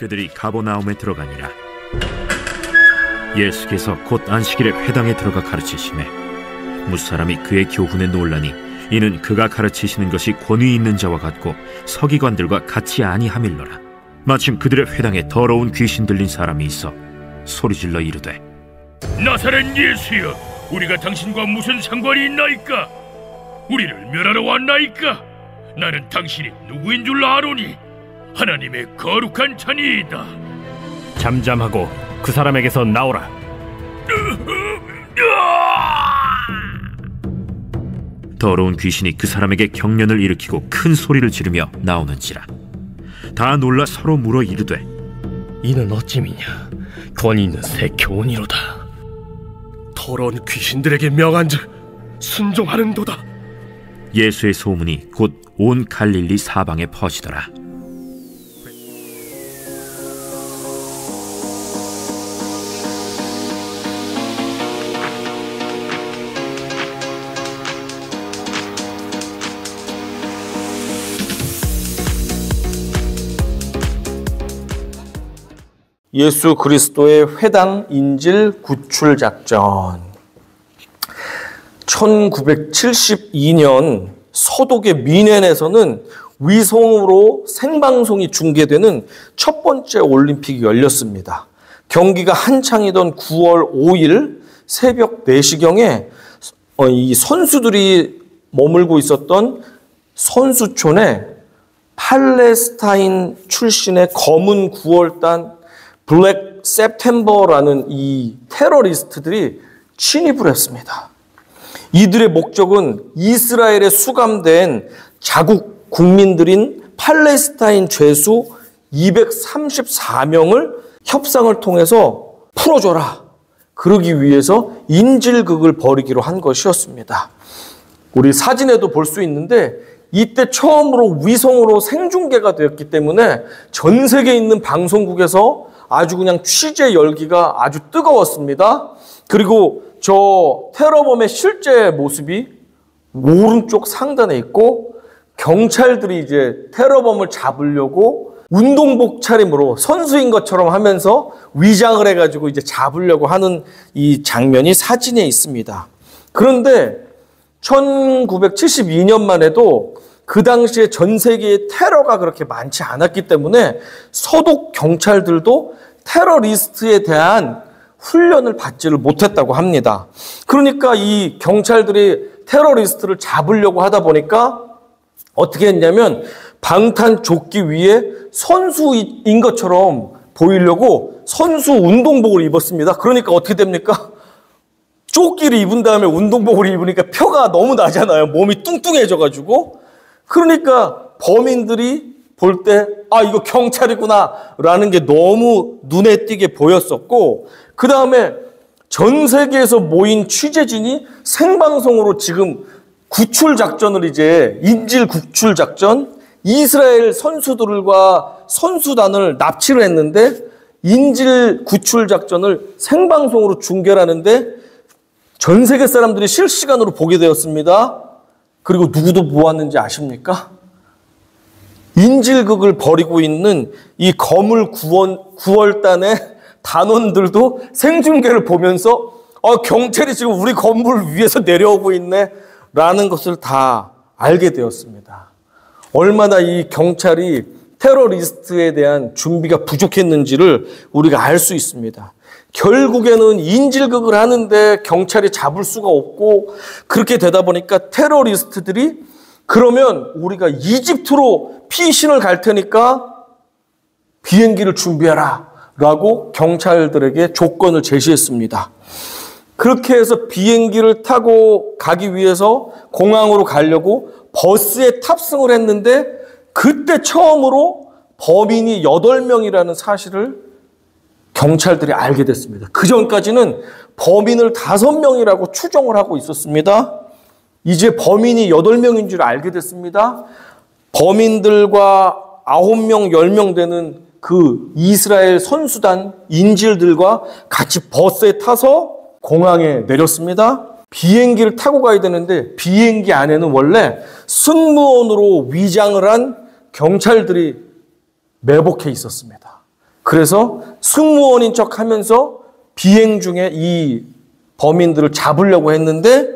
그들이 가버나움에 들어가니라. 예수께서 곧 안식일에 회당에 들어가 가르치시매 무사람이 그의 교훈에 놀라니 이는 그가 가르치시는 것이 권위 있는 자와 같고 서기관들과 같이 아니함일러라. 마침 그들의 회당에 더러운 귀신 들린 사람이 있어 소리질러 이르되 나사렛 예수여, 우리가 당신과 무슨 상관이 있나이까? 우리를 멸하러 왔나이까? 나는 당신이 누구인 줄 아노니 하나님의 거룩한 자니이다. 잠잠하고 그 사람에게서 나오라. 더러운 귀신이 그 사람에게 경련을 일으키고 큰 소리를 지르며 나오는지라. 다 놀라 서로 물어 이르되 이는 어찌미냐? 권위 있는 새 교훈이로다. 더러운 귀신들에게 명한즉 순종하는도다. 예수의 소문이 곧 온 갈릴리 사방에 퍼지더라. 예수 그리스도의 회당 인질 구출 작전. 1972년 서독의 미넨에서는 위성으로 생방송이 중계되는 첫 번째 올림픽이 열렸습니다. 경기가 한창이던 9월 5일 새벽 4시경에 이 선수들이 머물고 있었던 선수촌에 팔레스타인 출신의 검은 9월단 블랙 세프템버라는 이 테러리스트들이 침입을 했습니다. 이들의 목적은 이스라엘에 수감된 자국 국민들인 팔레스타인 죄수 234명을 협상을 통해서 풀어줘라. 그러기 위해서 인질극을 벌이기로 한 것이었습니다. 우리 사진에도 볼 수 있는데 이때 처음으로 위성으로 생중계가 되었기 때문에 전 세계에 있는 방송국에서 아주 그냥 취재 열기가 아주 뜨거웠습니다. 그리고 저 테러범의 실제 모습이 오른쪽 상단에 있고 경찰들이 이제 테러범을 잡으려고 운동복 차림으로 선수인 것처럼 하면서 위장을 해가지고 이제 잡으려고 하는 이 장면이 사진에 있습니다. 그런데 1972년만 해도 그 당시에 전 세계에 테러가 그렇게 많지 않았기 때문에 서독 경찰들도 테러리스트에 대한 훈련을 받지를 못했다고 합니다. 그러니까 이 경찰들이 테러리스트를 잡으려고 하다 보니까 어떻게 했냐면 방탄조끼 위에 선수인 것처럼 보이려고 선수 운동복을 입었습니다. 그러니까 어떻게 됩니까? 조끼를 입은 다음에 운동복을 입으니까 표가 너무 나잖아요. 몸이 뚱뚱해져가지고. 그러니까 범인들이 볼 때 이거 경찰이구나 라는 게 너무 눈에 띄게 보였었고, 그 다음에 전 세계에서 모인 취재진이 생방송으로 지금 구출 작전을 이제 인질 구출 작전, 이스라엘 선수들과 선수단을 납치를 했는데 인질 구출 작전을 생방송으로 중계를 하는데 전 세계 사람들이 실시간으로 보게 되었습니다. 그리고 누구도 보았는지 아십니까? 인질극을 벌이고 있는 이 거물 9월단의 단원들도 생중계를 보면서 경찰이 지금 우리 건물 위에서 내려오고 있네 라는 것을 다 알게 되었습니다. 얼마나 이 경찰이 테러리스트에 대한 준비가 부족했는지를 우리가 알 수 있습니다. 결국에는 인질극을 하는데 경찰이 잡을 수가 없고, 그렇게 되다 보니까 테러리스트들이 그러면 우리가 이집트로 피신을 갈 테니까 비행기를 준비해라 라고 경찰들에게 조건을 제시했습니다. 그렇게 해서 비행기를 타고 가기 위해서 공항으로 가려고 버스에 탑승을 했는데 그때 처음으로 범인이 8명이라는 사실을 경찰들이 알게 됐습니다. 그 전까지는 범인을 5명이라고 추정을 하고 있었습니다. 이제 범인이 8명인 줄 알게 됐습니다. 범인들과 9명, 10명 되는 그 이스라엘 선수단 인질들과 같이 버스에 타서 공항에 내렸습니다. 비행기를 타고 가야 되는데 비행기 안에는 원래 승무원으로 위장을 한 경찰들이 매복해 있었습니다. 그래서 승무원인 척 하면서 비행 중에 이 범인들을 잡으려고 했는데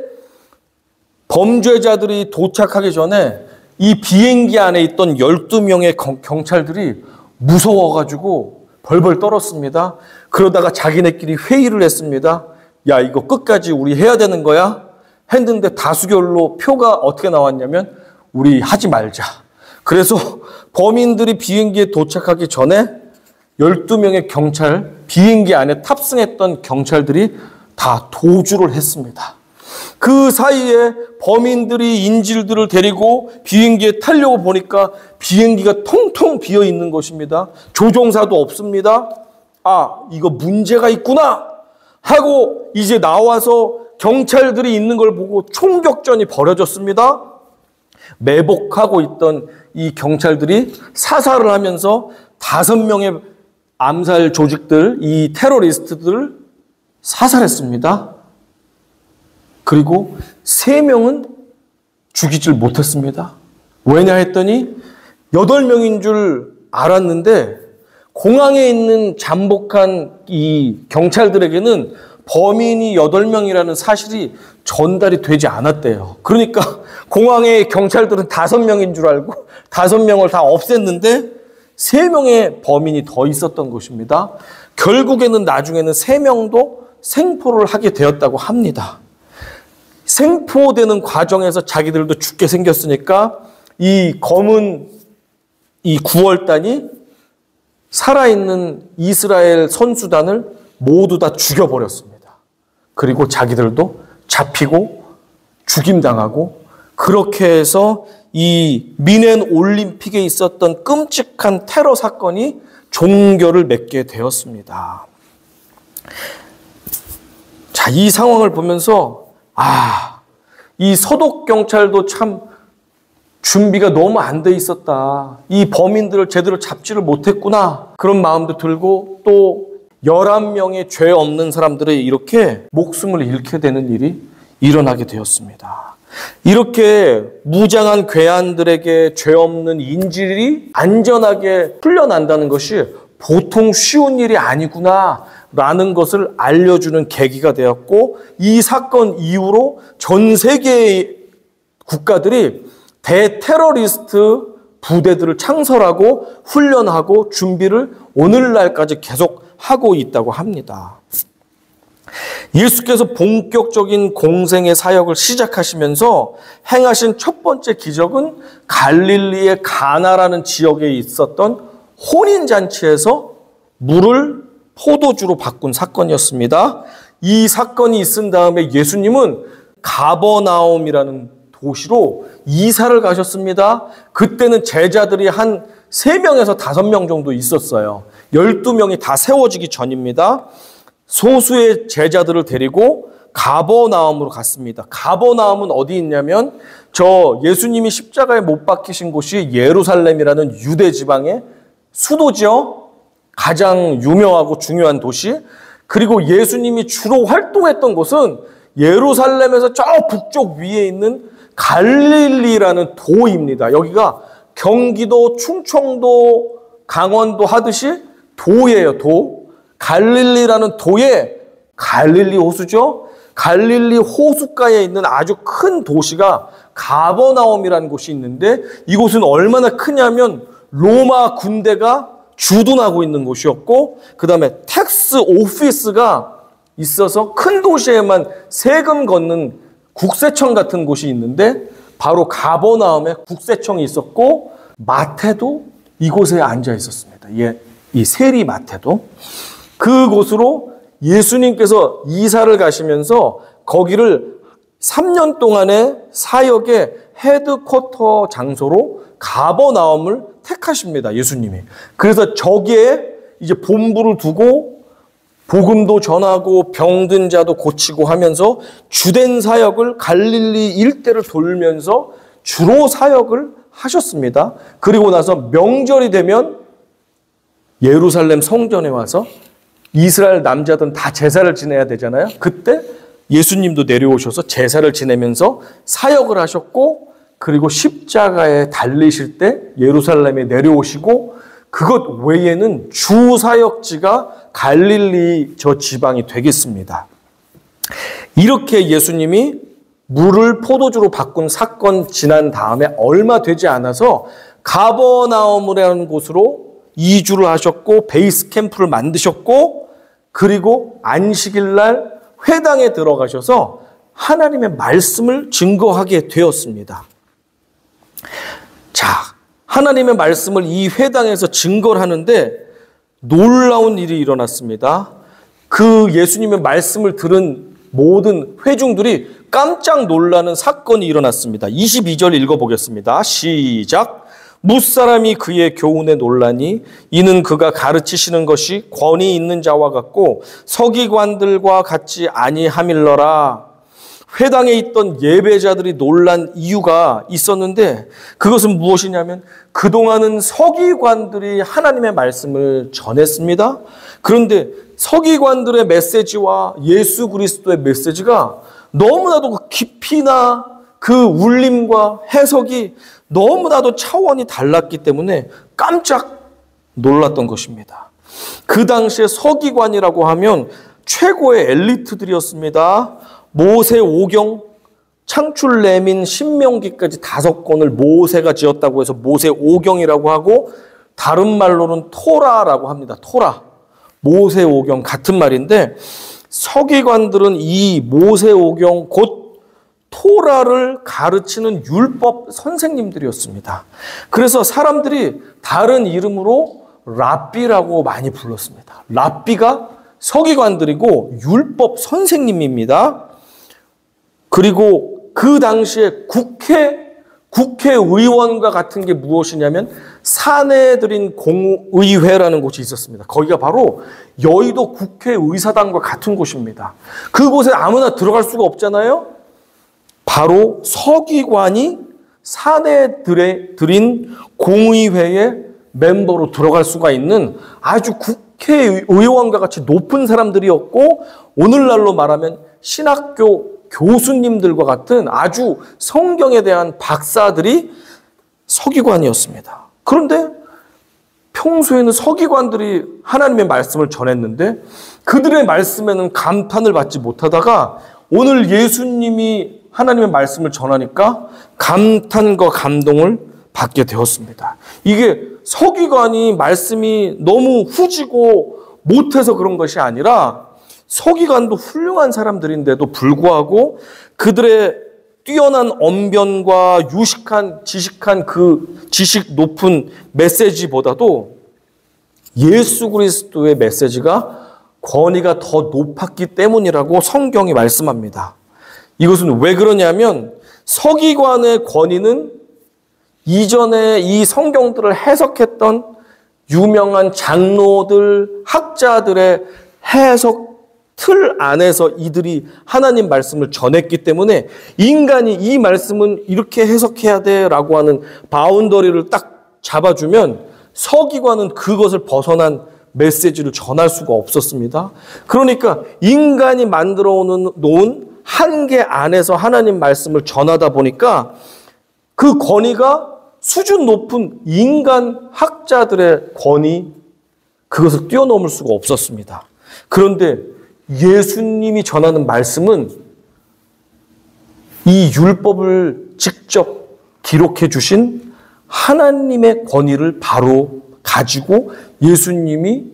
범죄자들이 도착하기 전에 이 비행기 안에 있던 12명의 경찰들이 무서워가지고 벌벌 떨었습니다. 그러다가 자기네끼리 회의를 했습니다. 야, 이거 끝까지 우리 해야 되는 거야? 했는데 다수결로 표가 어떻게 나왔냐면 우리 하지 말자. 그래서 범인들이 비행기에 도착하기 전에 12명의 경찰, 비행기 안에 탑승했던 경찰들이 다 도주를 했습니다. 그 사이에 범인들이 인질들을 데리고 비행기에 타려고 보니까 비행기가 텅텅 비어 있는 것입니다. 조종사도 없습니다. 아, 이거 문제가 있구나 하고 이제 나와서 경찰들이 있는 걸 보고 총격전이 벌어졌습니다. 매복하고 있던 이 경찰들이 사살을 하면서 5명의 암살 조직들, 이 테러리스트들을 사살했습니다. 그리고 3명은 죽이질 못했습니다. 왜냐 했더니 8명인 줄 알았는데 공항에 있는 잠복한 이 경찰들에게는 범인이 8명이라는 사실이 전달이 되지 않았대요. 그러니까 공항의 경찰들은 5명인 줄 알고 5명을 다 없앴는데 3명의 범인이 더 있었던 것입니다. 결국에는 나중에는 3명도 생포를 하게 되었다고 합니다. 생포되는 과정에서 자기들도 죽게 생겼으니까 이 검은 이 9월단이 살아있는 이스라엘 선수단을 모두 다 죽여버렸습니다. 그리고 자기들도 잡히고 죽임당하고 그렇게 해서 이 미넨 올림픽에 있었던 끔찍한 테러 사건이 종결을 맺게 되었습니다. 자, 이 상황을 보면서 이 서독 경찰도 참 준비가 너무 안 돼 있었다. 이 범인들을 제대로 잡지를 못했구나. 그런 마음도 들고 또 11명의 죄 없는 사람들이 이렇게 목숨을 잃게 되는 일이 일어나게 되었습니다. 이렇게 무장한 괴한들에게 죄 없는 인질이 안전하게 풀려난다는 것이 보통 쉬운 일이 아니구나 라는 것을 알려주는 계기가 되었고 이 사건 이후로 전 세계의 국가들이 대테러리스트 부대들을 창설하고 훈련하고 준비를 오늘날까지 계속 하고 있다고 합니다. 예수께서 본격적인 공생의 사역을 시작하시면서 행하신 첫 번째 기적은 갈릴리의 가나라는 지역에 있었던 혼인잔치에서 물을 포도주로 바꾼 사건이었습니다. 이 사건이 있은 다음에 예수님은 가버나움이라는 도시로 이사를 가셨습니다. 그때는 제자들이 한 3명에서 5명 정도 있었어요. 12명이 다 세워지기 전입니다. 소수의 제자들을 데리고 가버나움으로 갔습니다. 가버나움은 어디 있냐면 저 예수님이 십자가에 못 박히신 곳이 예루살렘이라는 유대 지방의 수도죠. 가장 유명하고 중요한 도시. 그리고 예수님이 주로 활동했던 곳은 예루살렘에서 저 북쪽 위에 있는 갈릴리라는 도입니다. 여기가 경기도, 충청도, 강원도 하듯이 도예요, 도. 갈릴리라는 도에 갈릴리 호수죠. 갈릴리 호숫가에 있는 아주 큰 도시가 가버나움이라는 곳이 있는데 이곳은 얼마나 크냐면 로마 군대가 주둔하고 있는 곳이었고 그 다음에 텍스 오피스가 있어서 큰 도시에만 세금 걷는 국세청 같은 곳이 있는데 바로 가버나움에 국세청이 있었고 마태도 이곳에 앉아 있었습니다. 이 세리 마태도. 그곳으로 예수님께서 이사를 가시면서 거기를 3년 동안의 사역의 헤드쿼터 장소로 가버나움을 택하십니다. 예수님이. 그래서 저기에 이제 본부를 두고 복음도 전하고 병든 자도 고치고 하면서 주된 사역을 갈릴리 일대를 돌면서 주로 사역을 하셨습니다. 그리고 나서 명절이 되면 예루살렘 성전에 와서 이스라엘 남자들은 다 제사를 지내야 되잖아요. 그때 예수님도 내려오셔서 제사를 지내면서 사역을 하셨고 그리고 십자가에 달리실 때 예루살렘에 내려오시고 그것 외에는 주사역지가 갈릴리 저 지방이 되겠습니다. 이렇게 예수님이 물을 포도주로 바꾼 사건 지난 다음에 얼마 되지 않아서 가버나움이라는 곳으로 이주를 하셨고 베이스 캠프를 만드셨고 그리고 안식일 날 회당에 들어가셔서 하나님의 말씀을 증거하게 되었습니다. 자, 하나님의 말씀을 이 회당에서 증거를 하는데 놀라운 일이 일어났습니다. 그 예수님의 말씀을 들은 모든 회중들이 깜짝 놀라는 사건이 일어났습니다. 22절 읽어보겠습니다. 시작. 무사람이 그의 교훈에 놀라니 이는 그가 가르치시는 것이 권위 있는 자와 같고 서기관들과 같지 아니함일러라. 회당에 있던 예배자들이 놀란 이유가 있었는데 그것은 무엇이냐면 그동안은 서기관들이 하나님의 말씀을 전했습니다. 그런데 서기관들의 메시지와 예수 그리스도의 메시지가 너무나도 그 깊이나 그 울림과 해석이 너무나도 차원이 달랐기 때문에 깜짝 놀랐던 것입니다. 그 당시에 서기관이라고 하면 최고의 엘리트들이었습니다. 모세 오경, 창출 레민 신명기까지 5권을 모세가 지었다고 해서 모세 오경이라고 하고 다른 말로는 토라라고 합니다. 토라. 모세 오경 같은 말인데 서기관들은 이 모세 오경 곧 토라를 가르치는 율법 선생님들이었습니다. 그래서 사람들이 다른 이름으로 랍비라고 많이 불렀습니다. 랍비가 서기관들이고 율법 선생님입니다. 그리고 그 당시에 국회의원과 같은 게 무엇이냐면 사내들인 공의회라는 곳이 있었습니다. 거기가 바로 여의도 국회의사당과 같은 곳입니다. 그곳에 아무나 들어갈 수가 없잖아요. 바로 서기관이 사내들인 공의회의 멤버로 들어갈 수가 있는 아주 국회의원과 같이 높은 사람들이었고 오늘날로 말하면 신학교 교수님들과 같은 아주 성경에 대한 박사들이 서기관이었습니다. 그런데 평소에는 서기관들이 하나님의 말씀을 전했는데 그들의 말씀에는 감탄을 받지 못하다가 오늘 예수님이 하나님의 말씀을 전하니까 감탄과 감동을 받게 되었습니다. 이게 서기관이 말씀이 너무 후지고 못해서 그런 것이 아니라 서기관도 훌륭한 사람들인데도 불구하고 그들의 뛰어난 언변과 유식한 지식한 그 지식 높은 메시지보다도 예수 그리스도의 메시지가 권위가 더 높았기 때문이라고 성경이 말씀합니다. 이것은 왜 그러냐면 서기관의 권위는 이전에 이 성경들을 해석했던 유명한 장로들, 학자들의 해석 틀 안에서 이들이 하나님 말씀을 전했기 때문에 인간이 이 말씀은 이렇게 해석해야 돼라고 하는 바운더리를 딱 잡아주면 서기관은 그것을 벗어난 메시지를 전할 수가 없었습니다. 그러니까 인간이 만들어 놓은 한계 안에서 하나님 말씀을 전하다 보니까 그 권위가 수준 높은 인간 학자들의 권위 그것을 뛰어넘을 수가 없었습니다. 그런데 예수님이 전하는 말씀은 이 율법을 직접 기록해 주신 하나님의 권위를 바로 가지고 예수님이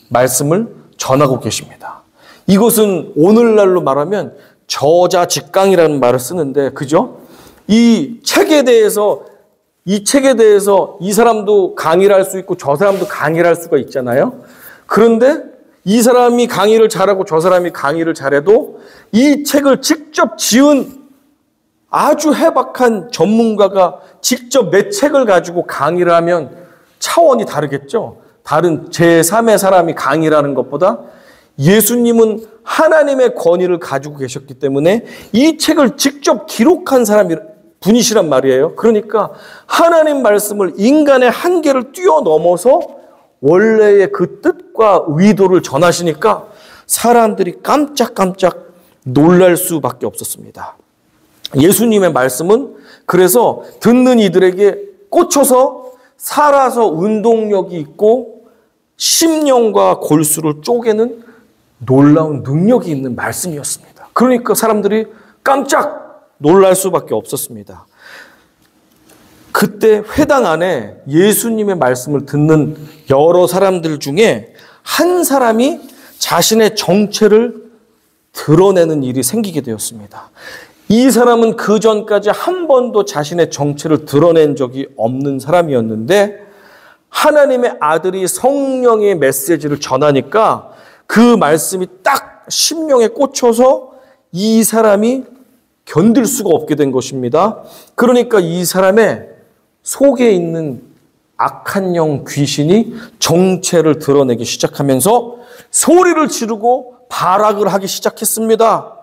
말씀을 전하고 계십니다. 이것은 오늘날로 말하면 저자직강이라는 말을 쓰는데 그죠? 이 책에 대해서 이 사람도 강의를 할 수 있고 저 사람도 강의를 할 수가 있잖아요. 그런데 이 사람이 강의를 잘하고 저 사람이 강의를 잘해도 이 책을 직접 지은 아주 해박한 전문가가 직접 내 책을 가지고 강의를 하면 차원이 다르겠죠. 다른 제3의 사람이 강의를 하는 것보다 예수님은 하나님의 권위를 가지고 계셨기 때문에 이 책을 직접 기록한 분이시란 말이에요. 그러니까 하나님 말씀을 인간의 한계를 뛰어넘어서 원래의 그 뜻과 의도를 전하시니까 사람들이 깜짝깜짝 놀랄 수밖에 없었습니다. 예수님의 말씀은 그래서 듣는 이들에게 꽂혀서 살아서 운동력이 있고 심령과 골수를 쪼개는 놀라운 능력이 있는 말씀이었습니다. 그러니까 사람들이 깜짝 놀랄 수밖에 없었습니다. 그때 회당 안에 예수님의 말씀을 듣는 여러 사람들 중에 한 사람이 자신의 정체를 드러내는 일이 생기게 되었습니다. 이 사람은 그 전까지 한 번도 자신의 정체를 드러낸 적이 없는 사람이었는데 하나님의 아들이 성령의 메시지를 전하니까 그 말씀이 딱 심령에 꽂혀서 이 사람이 견딜 수가 없게 된 것입니다. 그러니까 이 사람의 속에 있는 악한 영 귀신이 정체를 드러내기 시작하면서 소리를 지르고 발악을 하기 시작했습니다.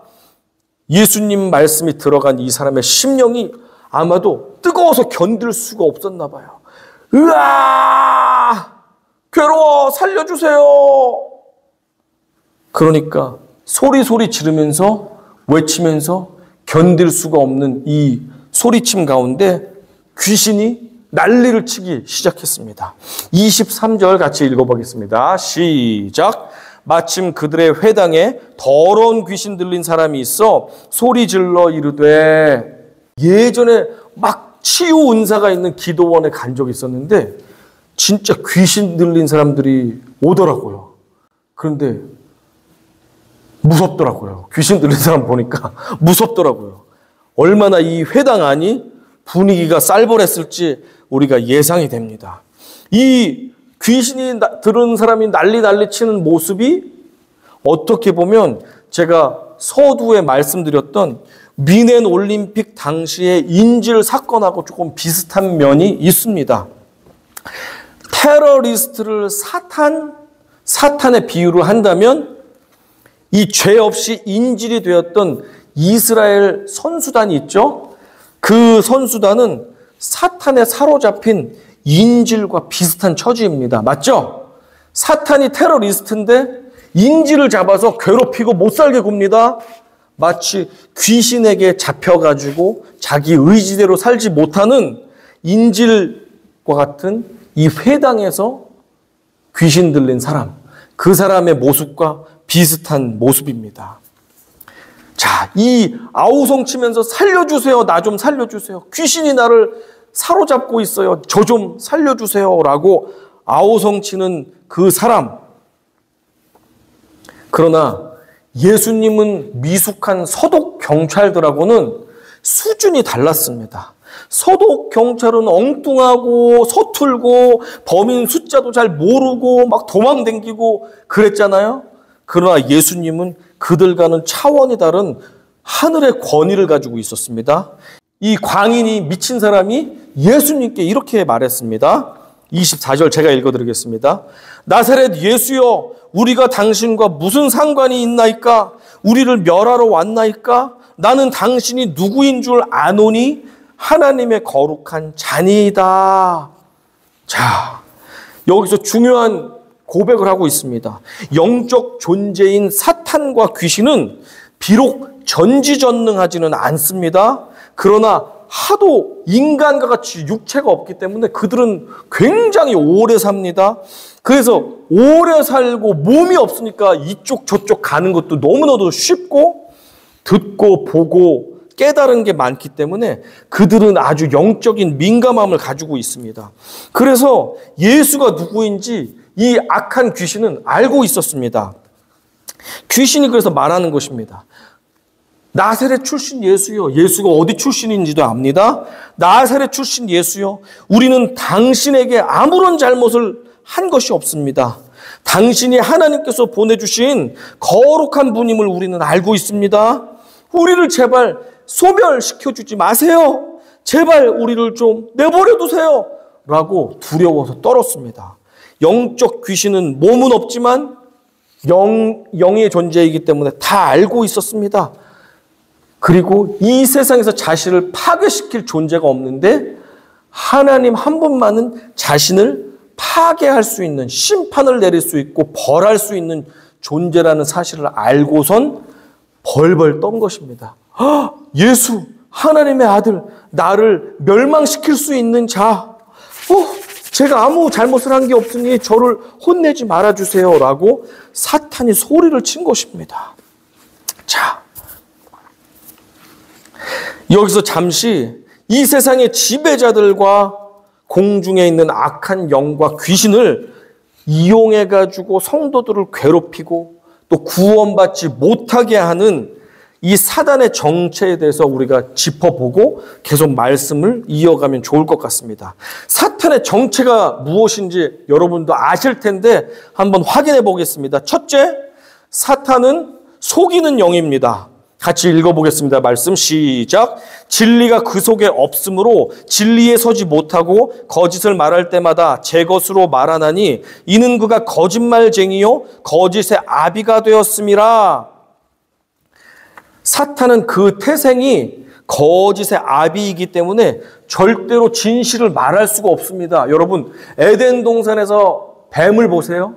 예수님 말씀이 들어간 이 사람의 심령이 아마도 뜨거워서 견딜 수가 없었나 봐요. 으아! 괴로워! 살려주세요! 그러니까 소리 지르면서 외치면서 견딜 수가 없는 이 소리침 가운데 귀신이 난리를 치기 시작했습니다. 23절 같이 읽어보겠습니다. 시작. 마침 그들의 회당에 더러운 귀신 들린 사람이 있어 소리 질러 이르되, 예전에 막 치유 은사가 있는 기도원에 간 적이 있었는데 진짜 귀신 들린 사람들이 오더라고요. 그런데 무섭더라고요. 귀신 들린 사람 보니까 무섭더라고요. 얼마나 이 회당 안이 분위기가 쌀벌했을지 우리가 예상이 됩니다. 이 귀신이 들은 사람이 난리 치는 모습이 어떻게 보면 제가 서두에 말씀드렸던 미넨 올림픽 당시의 인질 사건하고 조금 비슷한 면이 있습니다. 테러리스트를 사탄의 비유를 한다면 이 죄 없이 인질이 되었던 이스라엘 선수단이 있죠. 그 선수단은 사탄에 사로잡힌 인질과 비슷한 처지입니다. 맞죠? 사탄이 테러리스트인데 인질을 잡아서 괴롭히고 못살게 굽니다. 마치 귀신에게 잡혀가지고 자기 의지대로 살지 못하는 인질과 같은 이 회당에서 귀신 들린 사람, 그 사람의 모습과 비슷한 모습입니다. 자, 이 아우성 치면서 살려주세요. 나 좀 살려주세요. 귀신이 나를 사로잡고 있어요. 저 좀 살려주세요. 라고 아우성 치는 그 사람. 그러나 예수님은 미숙한 서독 경찰들하고는 수준이 달랐습니다. 서독 경찰은 엉뚱하고 서툴고 범인 숫자도 잘 모르고 막 도망다니고 그랬잖아요. 그러나 예수님은 그들과는 차원이 다른 하늘의 권위를 가지고 있었습니다. 이 광인이 미친 사람이 예수님께 이렇게 말했습니다. 24절 제가 읽어드리겠습니다. 나사렛 예수여, 우리가 당신과 무슨 상관이 있나이까? 우리를 멸하러 왔나이까? 나는 당신이 누구인 줄 아노니 하나님의 거룩한 자니이다. 자, 여기서 중요한 고백을 하고 있습니다. 영적 존재인 사탄과 귀신은 비록 전지전능하지는 않습니다. 그러나 하도 인간과 같이 육체가 없기 때문에 그들은 굉장히 오래 삽니다. 그래서 오래 살고 몸이 없으니까 이쪽 저쪽 가는 것도 너무나도 쉽고 듣고 보고 깨달은 게 많기 때문에 그들은 아주 영적인 민감함을 가지고 있습니다. 그래서 예수가 누구인지 이 악한 귀신은 알고 있었습니다. 귀신이 그래서 말하는 것입니다. 나사렛 출신 예수요. 예수가 어디 출신인지도 압니다. 나사렛 출신 예수요. 우리는 당신에게 아무런 잘못을 한 것이 없습니다. 당신이 하나님께서 보내주신 거룩한 분임을 우리는 알고 있습니다. 우리를 제발 소멸시켜주지 마세요. 제발 우리를 좀 내버려 두세요. 라고 두려워서 떨었습니다. 영적 귀신은 몸은 없지만 영의 존재이기 때문에 다 알고 있었습니다. 그리고 이 세상에서 자신을 파괴시킬 존재가 없는데 하나님 한 분만은 자신을 파괴할 수 있는, 심판을 내릴 수 있고 벌할 수 있는 존재라는 사실을 알고선 벌벌 떤 것입니다. 예수, 하나님의 아들, 나를 멸망시킬 수 있는 자. 제가 아무 잘못을 한 게 없으니 저를 혼내지 말아주세요 라고 사탄이 소리를 친 것입니다. 자, 여기서 잠시 이 세상의 지배자들과 공중에 있는 악한 영과 귀신을 이용해가지고 성도들을 괴롭히고 또 구원받지 못하게 하는 이 사단의 정체에 대해서 우리가 짚어보고 계속 말씀을 이어가면 좋을 것 같습니다. 사탄의 정체가 무엇인지 여러분도 아실 텐데 한번 확인해 보겠습니다. 첫째, 사탄은 속이는 영입니다. 같이 읽어보겠습니다. 말씀 시작. 진리가 그 속에 없으므로 진리에 서지 못하고 거짓을 말할 때마다 제 것으로 말하나니 이는 그가 거짓말쟁이요 거짓의 아비가 되었음이라. 사탄은 그 태생이 거짓의 아비이기 때문에 절대로 진실을 말할 수가 없습니다. 여러분, 에덴 동산에서 뱀을 보세요.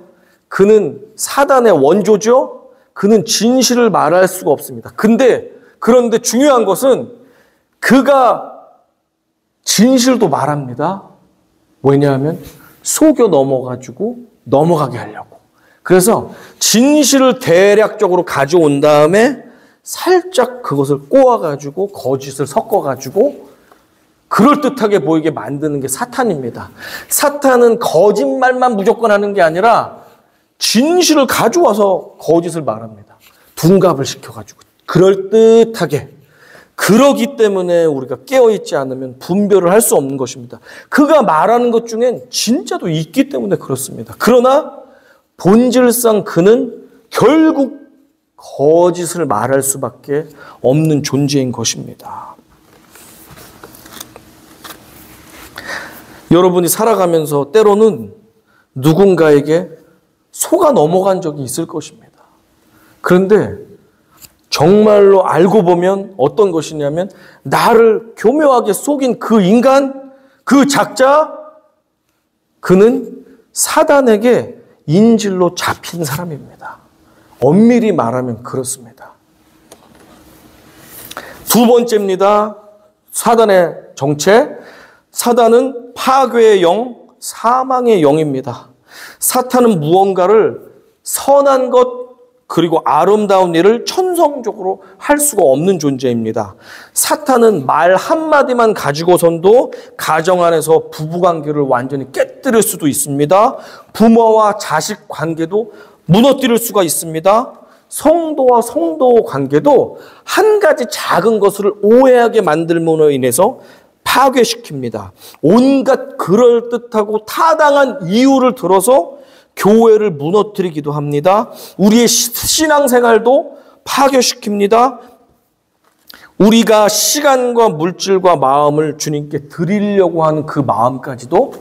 그는 사단의 원조죠. 그는 진실을 말할 수가 없습니다. 그런데 중요한 것은 그가 진실도 말합니다. 왜냐하면 속여 넘어가게 하려고. 그래서 진실을 대략적으로 가져온 다음에 살짝 그것을 꼬아가지고 거짓을 섞어가지고 그럴듯하게 보이게 만드는 게 사탄입니다. 사탄은 거짓말만 무조건 하는 게 아니라 진실을 가져와서 거짓을 말합니다. 둔갑을 시켜가지고 그럴듯하게. 그러기 때문에 우리가 깨어있지 않으면 분별을 할 수 없는 것입니다. 그가 말하는 것 중엔 진짜도 있기 때문에 그렇습니다. 그러나 본질상 그는 결국 거짓을 말할 수밖에 없는 존재인 것입니다. 여러분이 살아가면서 때로는 누군가에게 속아 넘어간 적이 있을 것입니다. 그런데 정말로 알고 보면 어떤 것이냐면 나를 교묘하게 속인 그 인간, 그 작자, 그는 사단에게 인질로 잡힌 사람입니다. 엄밀히 말하면 그렇습니다. 두 번째입니다. 사단의 정체. 사단은 파괴의 영, 사망의 영입니다. 사탄은 무언가를 선한 것 그리고 아름다운 일을 천성적으로 할 수가 없는 존재입니다. 사탄은 말 한마디만 가지고선도 가정 안에서 부부관계를 완전히 깨뜨릴 수도 있습니다. 부모와 자식 관계도 무너뜨릴 수가 있습니다. 성도와 성도 관계도 한 가지 작은 것을 오해하게 만들므로 인해서 파괴시킵니다. 온갖 그럴듯하고 타당한 이유를 들어서 교회를 무너뜨리기도 합니다. 우리의 신앙생활도 파괴시킵니다. 우리가 시간과 물질과 마음을 주님께 드리려고 하는 그 마음까지도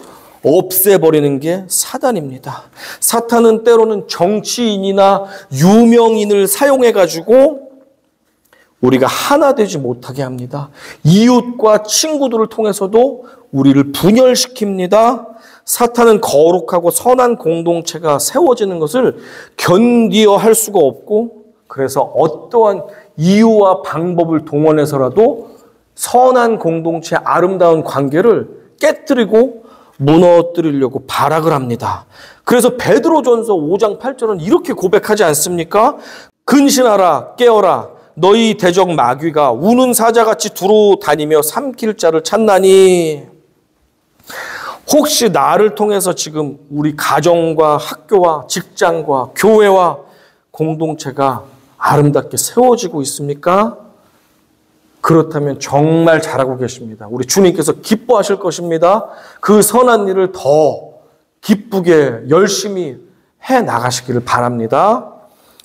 없애버리는 게 사단입니다. 사탄은 때로는 정치인이나 유명인을 사용해가지고 우리가 하나 되지 못하게 합니다. 이웃과 친구들을 통해서도 우리를 분열시킵니다. 사탄은 거룩하고 선한 공동체가 세워지는 것을 견디어 할 수가 없고 그래서 어떠한 이유와 방법을 동원해서라도 선한 공동체, 아름다운 관계를 깨뜨리고 무너뜨리려고 발악을 합니다. 그래서 베드로전서 5장 8절은 이렇게 고백하지 않습니까? 근신하라, 깨어라. 너희 대적 마귀가 우는 사자같이 두루 다니며 삼킬 자를 찾나니. 혹시 나를 통해서 지금 우리 가정과 학교와 직장과 교회와 공동체가 아름답게 세워지고 있습니까? 그렇다면 정말 잘하고 계십니다. 우리 주님께서 기뻐하실 것입니다. 그 선한 일을 더 기쁘게 열심히 해 나가시기를 바랍니다.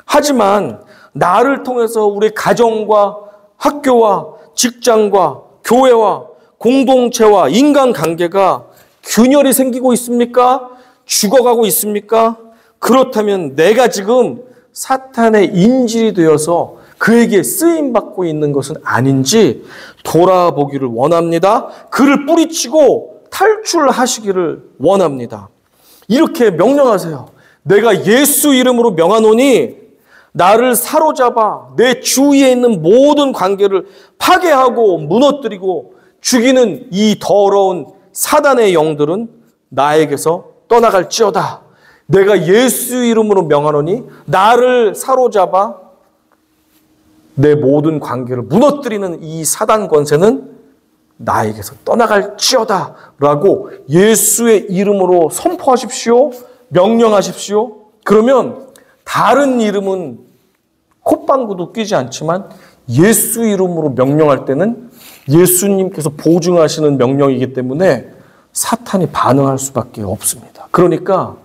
하지만 나를 통해서 우리 가정과 학교와 직장과 교회와 공동체와 인간관계가 균열이 생기고 있습니까? 죽어가고 있습니까? 그렇다면 내가 지금 사탄의 인질이 되어서 그에게 쓰임받고 있는 것은 아닌지 돌아보기를 원합니다. 그를 뿌리치고 탈출하시기를 원합니다. 이렇게 명령하세요. 내가 예수 이름으로 명하노니 나를 사로잡아 내 주위에 있는 모든 관계를 파괴하고 무너뜨리고 죽이는 이 더러운 사단의 영들은 나에게서 떠나갈지어다. 내가 예수 이름으로 명하노니 나를 사로잡아 내 모든 관계를 무너뜨리는 이 사단 권세는 나에게서 떠나갈지어다 라고 예수의 이름으로 선포하십시오. 명령하십시오. 그러면 다른 이름은 콧방구도 끼지 않지만 예수 이름으로 명령할 때는 예수님께서 보증하시는 명령이기 때문에 사탄이 반응할 수밖에 없습니다. 그러니까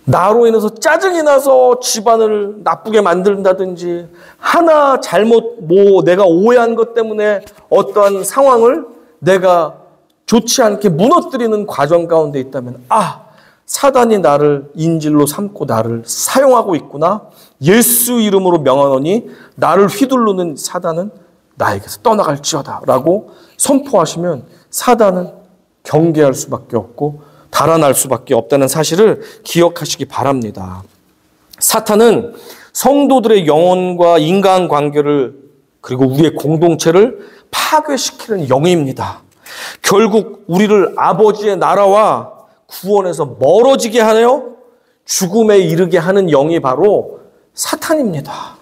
나로 인해서 짜증이 나서 집안을 나쁘게 만든다든지 하나 잘못 내가 오해한 것 때문에 어떠한 상황을 내가 좋지 않게 무너뜨리는 과정 가운데 있다면 사단이 나를 인질로 삼고 나를 사용하고 있구나. 예수 이름으로 명하노니 나를 휘두르는 사단은 나에게서 떠나갈지어다 라고 선포하시면 사단은 경계할 수밖에 없고 달아날 수밖에 없다는 사실을 기억하시기 바랍니다. 사탄은 성도들의 영혼과 인간관계를 그리고 우리의 공동체를 파괴시키는 영입니다. 결국 우리를 아버지의 나라와 구원에서 멀어지게 하여 죽음에 이르게 하는 영이 바로 사탄입니다.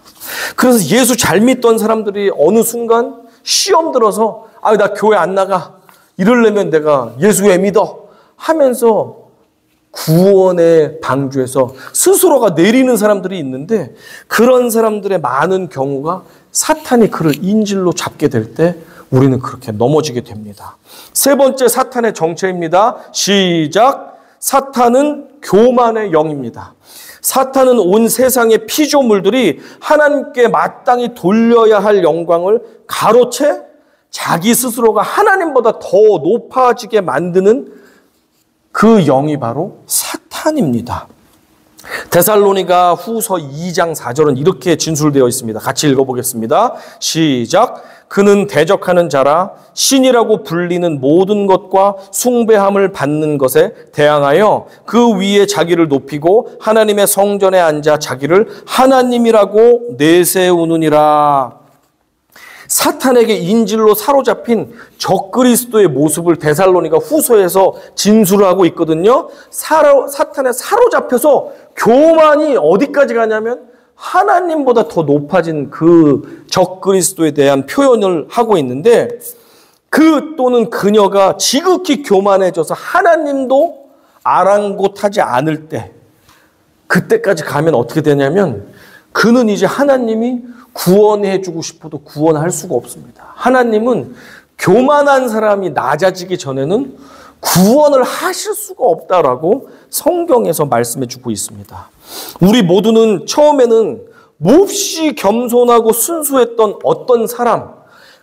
그래서 예수 잘 믿던 사람들이 어느 순간 시험 들어서 나 교회 안 나가. 이러려면 내가 예수 왜 믿어? 하면서 구원의 방주에서 스스로가 내리는 사람들이 있는데 그런 사람들의 많은 경우가 사탄이 그를 인질로 잡게 될 때 우리는 그렇게 넘어지게 됩니다. 세 번째 사탄의 정체입니다. 시작. 사탄은 교만의 영입니다. 사탄은 온 세상의 피조물들이 하나님께 마땅히 돌려야 할 영광을 가로채 자기 스스로가 하나님보다 더 높아지게 만드는 그 영이 바로 사탄입니다. 데살로니가 후서 2장 4절은 이렇게 진술되어 있습니다. 같이 읽어보겠습니다. 시작. 그는 대적하는 자라 신이라고 불리는 모든 것과 숭배함을 받는 것에 대항하여 그 위에 자기를 높이고 하나님의 성전에 앉아 자기를 하나님이라고 내세우느니라. 사탄에게 인질로 사로잡힌 적그리스도의 모습을 데살로니가 후서에서 진술을 하고 있거든요. 사탄에 사로잡혀서 교만이 어디까지 가냐면 하나님보다 더 높아진 그 적그리스도에 대한 표현을 하고 있는데 그 또는 그녀가 지극히 교만해져서 하나님도 아랑곳하지 않을 때 그때까지 가면 어떻게 되냐면 그는 이제 하나님이 구원해 주고 싶어도 구원할 수가 없습니다. 하나님은 교만한 사람이 낮아지기 전에는 구원을 하실 수가 없다라고 성경에서 말씀해 주고 있습니다. 우리 모두는 처음에는 몹시 겸손하고 순수했던 어떤 사람,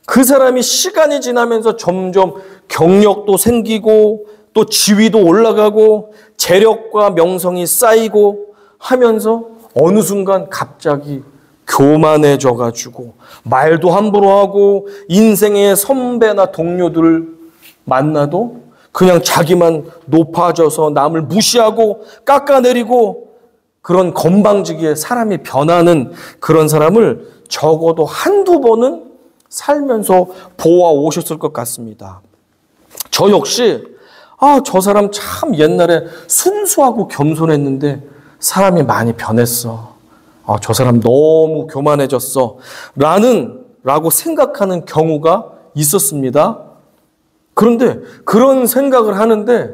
그 사람이 시간이 지나면서 점점 경력도 생기고 또 지위도 올라가고 재력과 명성이 쌓이고 하면서 어느 순간 갑자기 교만해져가지고 말도 함부로 하고 인생의 선배나 동료들을 만나도 그냥 자기만 높아져서 남을 무시하고 깎아내리고 그런 건방지게 사람이 변하는 그런 사람을 적어도 한두 번은 살면서 보아 오셨을 것 같습니다. 저 역시 저 사람 참 옛날에 순수하고 겸손했는데 사람이 많이 변했어. 저 사람 너무 교만해졌어. 라고 생각하는 경우가 있었습니다. 그런데 그런 생각을 하는데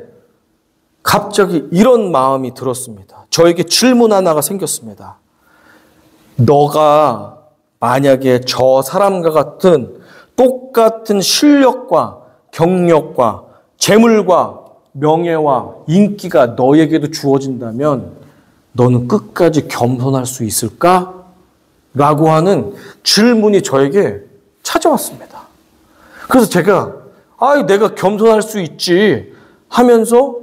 갑자기 이런 마음이 들었습니다. 저에게 질문 하나가 생겼습니다. 너가 만약에 저 사람과 같은 똑같은 실력과 경력과 재물과 명예와 인기가 너에게도 주어진다면 너는 끝까지 겸손할 수 있을까? 라고 하는 질문이 저에게 찾아왔습니다. 그래서 제가 내가 겸손할 수 있지 하면서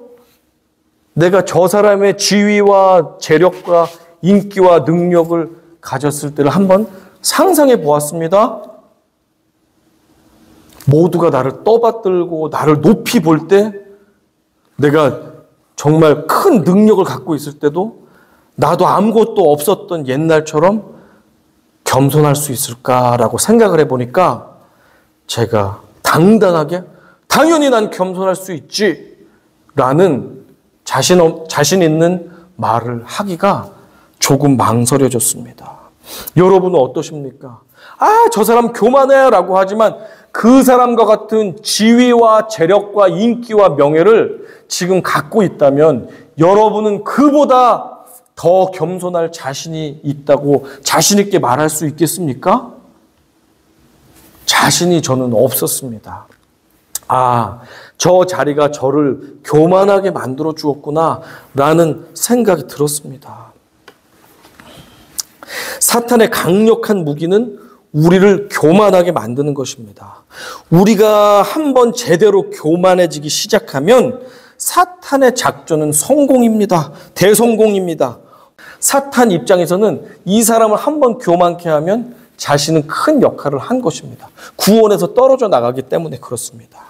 내가 저 사람의 지위와 재력과 인기와 능력을 가졌을 때를 한번 상상해 보았습니다. 모두가 나를 떠받들고 나를 높이 볼 때 내가 정말 큰 능력을 갖고 있을 때도 나도 아무것도 없었던 옛날처럼 겸손할 수 있을까라고 생각을 해보니까 제가 당당하게 당연히 난 겸손할 수 있지 라는 자신 있는 말을 하기가 조금 망설여졌습니다. 여러분은 어떠십니까? 저 사람 교만해 라고 하지만 그 사람과 같은 지위와 재력과 인기와 명예를 지금 갖고 있다면 여러분은 그보다 더 겸손할 자신이 있다고 자신 있게 말할 수 있겠습니까? 자신이 저는 없었습니다. 저 자리가 저를 교만하게 만들어 주었구나 라는 생각이 들었습니다. 사탄의 강력한 무기는 우리를 교만하게 만드는 것입니다. 우리가 한번 제대로 교만해지기 시작하면 사탄의 작전은 성공입니다. 대성공입니다. 사탄 입장에서는 이 사람을 한번 교만케 하면 자신은 큰 역할을 한 것입니다. 구원에서 떨어져 나가기 때문에 그렇습니다.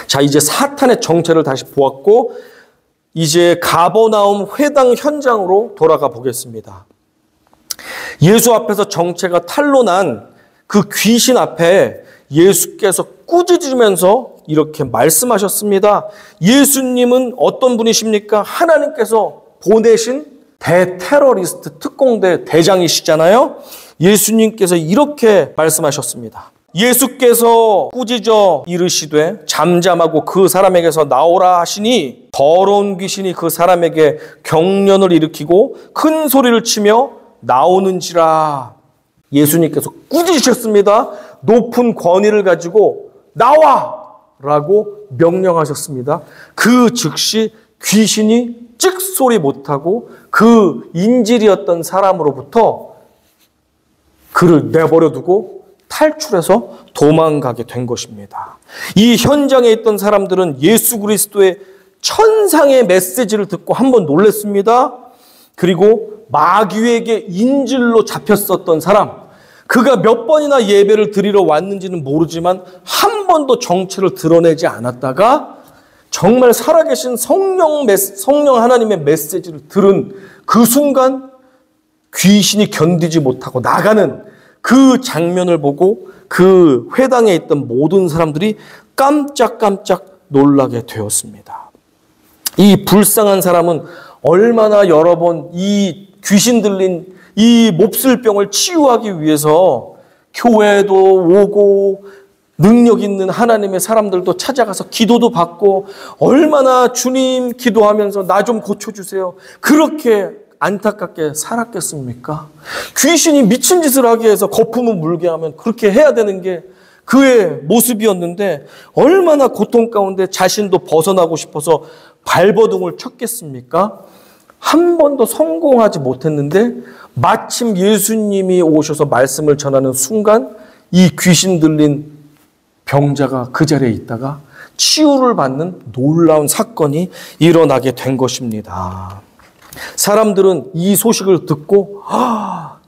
자, 이제 사탄의 정체를 다시 보았고 이제 가버나움 회당 현장으로 돌아가 보겠습니다. 예수 앞에서 정체가 탄로난 그 귀신 앞에 예수께서 꾸짖으면서 이렇게 말씀하셨습니다. 예수님은 어떤 분이십니까? 하나님께서 보내신 대테러리스트 특공대 대장이시잖아요. 예수님께서 이렇게 말씀하셨습니다. 예수께서 꾸짖어 이르시되 잠잠하고 그 사람에게서 나오라 하시니 더러운 귀신이 그 사람에게 경련을 일으키고 큰 소리를 치며 나오는지라. 예수님께서 꾸짖으셨습니다. 높은 권위를 가지고 나와! 라고 명령하셨습니다. 그 즉시 귀신이 찍소리 못하고 그 인질이었던 사람으로부터 그를 내버려 두고 탈출해서 도망가게 된 것입니다. 이 현장에 있던 사람들은 예수 그리스도의 천상의 메시지를 듣고 한번 놀랐습니다. 그리고 마귀에게 인질로 잡혔었던 사람, 그가 몇 번이나 예배를 드리러 왔는지는 모르지만 한 번도 정체를 드러내지 않았다가 정말 살아계신 성령 하나님의 메시지를 들은 그 순간 귀신이 견디지 못하고 나가는 그 장면을 보고 그 회당에 있던 모든 사람들이 깜짝깜짝 놀라게 되었습니다. 이 불쌍한 사람은 얼마나 여러 번 이 귀신 들린 이 몹쓸병을 치유하기 위해서 교회도 오고 능력 있는 하나님의 사람들도 찾아가서 기도도 받고 얼마나 주님 기도하면서 나 좀 고쳐주세요. 그렇게 안타깝게 살았겠습니까? 귀신이 미친 짓을 하기 위해서 거품을 물게 하면 그렇게 해야 되는 게 그의 모습이었는데 얼마나 고통 가운데 자신도 벗어나고 싶어서 발버둥을 쳤겠습니까? 한 번도 성공하지 못했는데 마침 예수님이 오셔서 말씀을 전하는 순간 이 귀신 들린 병자가 그 자리에 있다가 치유를 받는 놀라운 사건이 일어나게 된 것입니다. 사람들은 이 소식을 듣고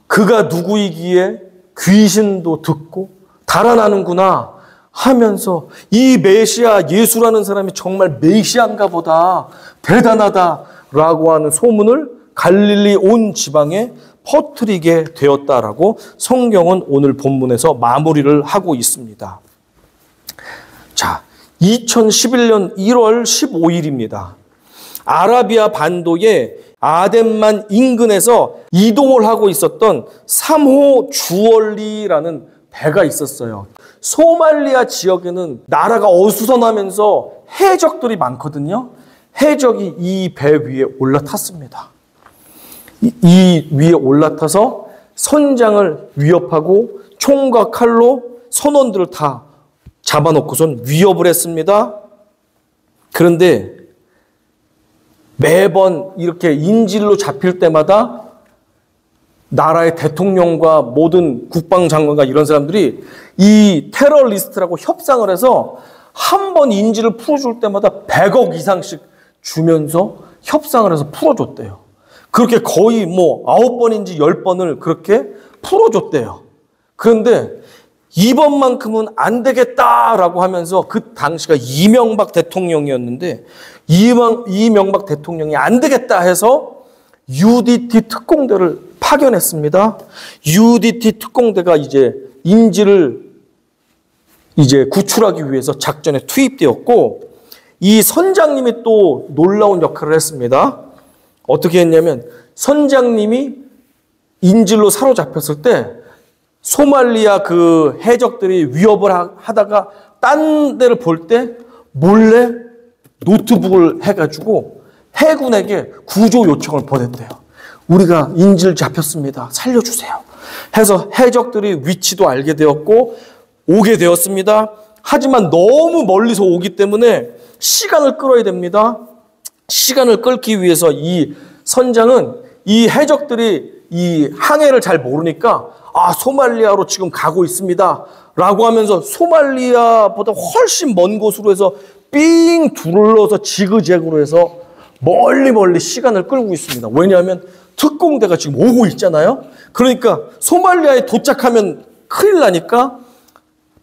그가 누구이기에 귀신도 듣고 달아나는구나 하면서 이 메시아 예수라는 사람이 정말 메시아인가 보다 대단하다라고 하는 소문을 갈릴리 온 지방에 퍼뜨리게 되었다라고 성경은 오늘 본문에서 마무리를 하고 있습니다. 자, 2011년 1월 15일입니다. 아라비아 반도의 아덴만 인근에서 이동을 하고 있었던 3호 주얼리라는 배가 있었어요. 소말리아 지역에는 나라가 어수선하면서 해적들이 많거든요. 해적이 이 배 위에 올라탔습니다. 이 위에 올라타서 선장을 위협하고 총과 칼로 선원들을 다 잡아놓고선 위협을 했습니다. 그런데 매번 이렇게 인질로 잡힐 때마다 나라의 대통령과 모든 국방장관과 이런 사람들이 이 테러리스트라고 협상을 해서 한 번 인질을 풀어줄 때마다 100억 이상씩 주면서 협상을 해서 풀어줬대요. 그렇게 거의 9번인지 10번을 그렇게 풀어줬대요. 그런데 이번만큼은 안 되겠다라고 하면서 그 당시가 이명박 대통령이었는데 이명박 대통령이 안 되겠다 해서 UDT 특공대를 파견했습니다. UDT 특공대가 이제 인질을 이제 구출하기 위해서 작전에 투입되었고 이 선장님이 또 놀라운 역할을 했습니다. 어떻게 했냐면 선장님이 인질로 사로잡혔을 때 소말리아 그 해적들이 위협을 하다가 딴 데를 볼 때 몰래 노트북을 해가지고 해군에게 구조 요청을 보냈대요. 우리가 인질 잡혔습니다. 살려주세요. 해서 해적들이 위치도 알게 되었고 오게 되었습니다. 하지만 너무 멀리서 오기 때문에 시간을 끌어야 됩니다. 시간을 끌기 위해서 이 선장은 이 해적들이 이 항해를 잘 모르니까 소말리아로 지금 가고 있습니다 라고 하면서 소말리아보다 훨씬 먼 곳으로 해서 삥 둘러서 지그재그로 해서 멀리 시간을 끌고 있습니다. 왜냐하면 특공대가 지금 오고 있잖아요. 그러니까 소말리아에 도착하면 큰일 나니까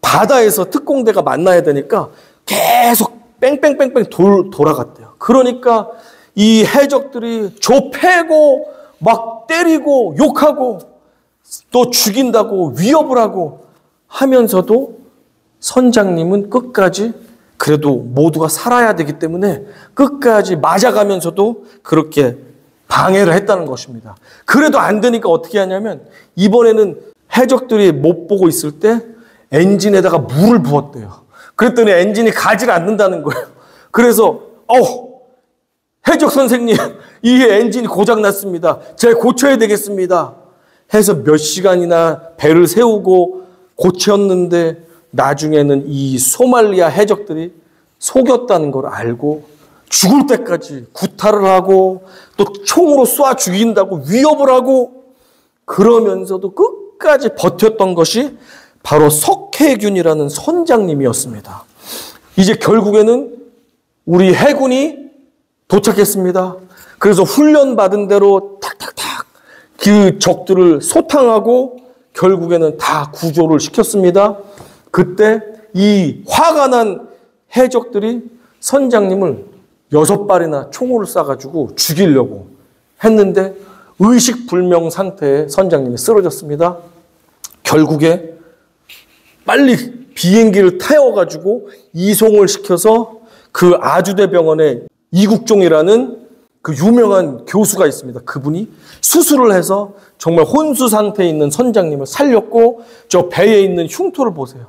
바다에서 특공대가 만나야 되니까 계속 뺑뺑뺑뺑 돌아갔대요. 그러니까 이 해적들이 좁히고 막 때리고 욕하고 또 죽인다고 위협을 하고 하면서도 선장님은 끝까지 그래도 모두가 살아야 되기 때문에 끝까지 맞아가면서도 그렇게 방해를 했다는 것입니다. 그래도 안 되니까 어떻게 하냐면 이번에는 해적들이 못 보고 있을 때 엔진에다가 물을 부었대요. 그랬더니 엔진이 가지 않는다는 거예요. 그래서 해적 선생님, 이 엔진이 고장났습니다. 제가 고쳐야 되겠습니다. 해서 몇 시간이나 배를 세우고 고쳤는데 나중에는 이 소말리아 해적들이 속였다는 걸 알고 죽을 때까지 구타를 하고 또 총으로 쏴 죽인다고 위협을 하고 그러면서도 끝까지 버텼던 것이 바로 석혜균이라는 선장님이었습니다. 이제 결국에는 우리 해군이 도착했습니다. 그래서 훈련받은 대로 탁탁탁 그 적들을 소탕하고 결국에는 다 구조를 시켰습니다. 그때 이 화가 난 해적들이 선장님을 6발이나 총을 쏴가지고 죽이려고 했는데 의식불명 상태에 선장님이 쓰러졌습니다. 결국에 빨리 비행기를 태워가지고 이송을 시켜서 그 아주대병원에 이국종이라는 그 유명한 교수가 있습니다. 그분이 수술을 해서 정말 혼수 상태에 있는 선장님을 살렸고 저 배에 있는 흉터를 보세요.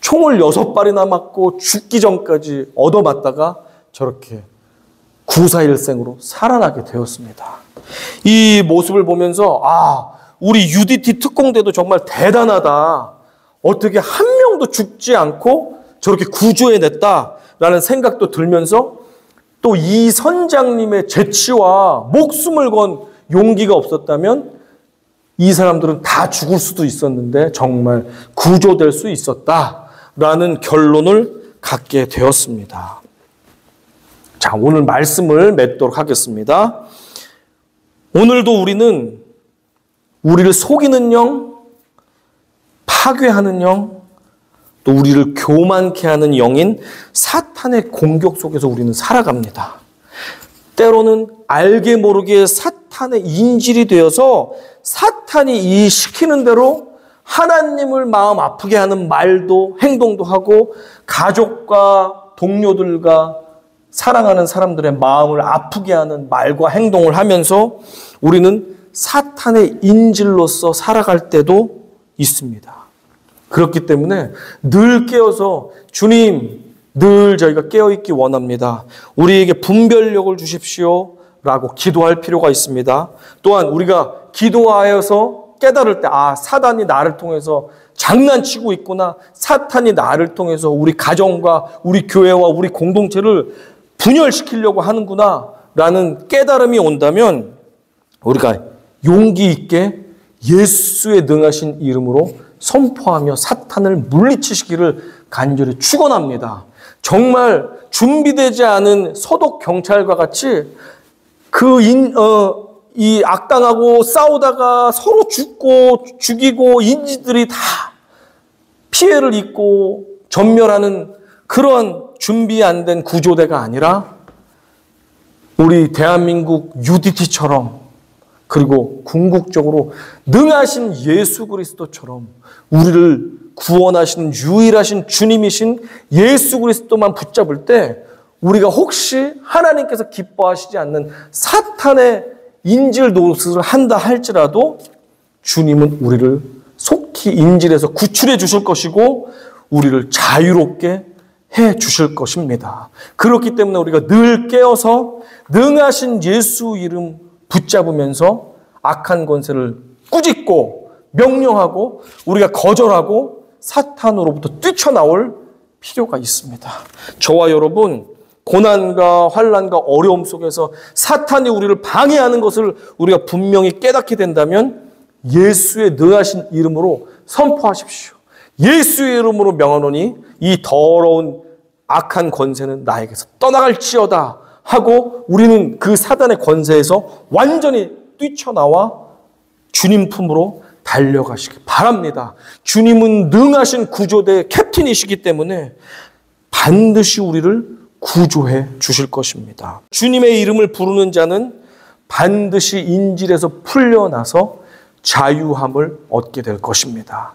총을 6발이나 맞고 죽기 전까지 얻어맞다가 저렇게 구사일생으로 살아나게 되었습니다. 이 모습을 보면서 우리 UDT 특공대도 정말 대단하다. 어떻게 한 명도 죽지 않고 저렇게 구조해냈다라는 생각도 들면서 또 이 선장님의 재치와 목숨을 건 용기가 없었다면 이 사람들은 다 죽을 수도 있었는데 정말 구조될 수 있었다라는 결론을 갖게 되었습니다. 자, 오늘 말씀을 맺도록 하겠습니다. 오늘도 우리는 우리를 속이는 영, 파괴하는 영, 또 우리를 교만케 하는 영인 사탄의 공격 속에서 우리는 살아갑니다. 때로는 알게 모르게 사탄의 인질이 되어서 사탄이 이 시키는 대로 하나님을 마음 아프게 하는 말도 행동도 하고 가족과 동료들과 사랑하는 사람들의 마음을 아프게 하는 말과 행동을 하면서 우리는 사탄의 인질로서 살아갈 때도 있습니다. 그렇기 때문에 늘 깨어서 주님, 늘 저희가 깨어있기 원합니다. 우리에게 분별력을 주십시오 라고 기도할 필요가 있습니다. 또한 우리가 기도하여서 깨달을 때 사단이 나를 통해서 장난치고 있구나. 사탄이 나를 통해서 우리 가정과 우리 교회와 우리 공동체를 분열시키려고 하는구나 라는 깨달음이 온다면 우리가 용기 있게 예수의 능하신 이름으로 선포하며 사탄을 물리치시기를 간절히 축원합니다. 정말 준비되지 않은 서독 경찰과 같이 이 악당하고 싸우다가 서로 죽고 죽이고 인지들이 다 피해를 입고 전멸하는 그런 준비 안 된 구조대가 아니라 우리 대한민국 UDT처럼 그리고 궁극적으로 능하신 예수 그리스도처럼 우리를 구원하시는 유일하신 주님이신 예수 그리스도만 붙잡을 때 우리가 혹시 하나님께서 기뻐하시지 않는 사탄의 인질 노릇을 한다 할지라도 주님은 우리를 속히 인질에서 구출해 주실 것이고 우리를 자유롭게 해 주실 것입니다. 그렇기 때문에 우리가 늘 깨어서 능하신 예수 이름 붙잡으면서 악한 권세를 꾸짖고 명령하고 우리가 거절하고 사탄으로부터 뛰쳐나올 필요가 있습니다. 저와 여러분, 고난과 환난과 어려움 속에서 사탄이 우리를 방해하는 것을 우리가 분명히 깨닫게 된다면 예수의 능하신 이름으로 선포하십시오. 예수의 이름으로 명하노니 이 더러운 악한 권세는 나에게서 떠나갈지어다 하고 우리는 그 사단의 권세에서 완전히 뛰쳐나와 주님 품으로 달려가시기 바랍니다. 주님은 능하신 구조대의 캡틴이시기 때문에 반드시 우리를 구조해 주실 것입니다. 주님의 이름을 부르는 자는 반드시 인질에서 풀려나서 자유함을 얻게 될 것입니다.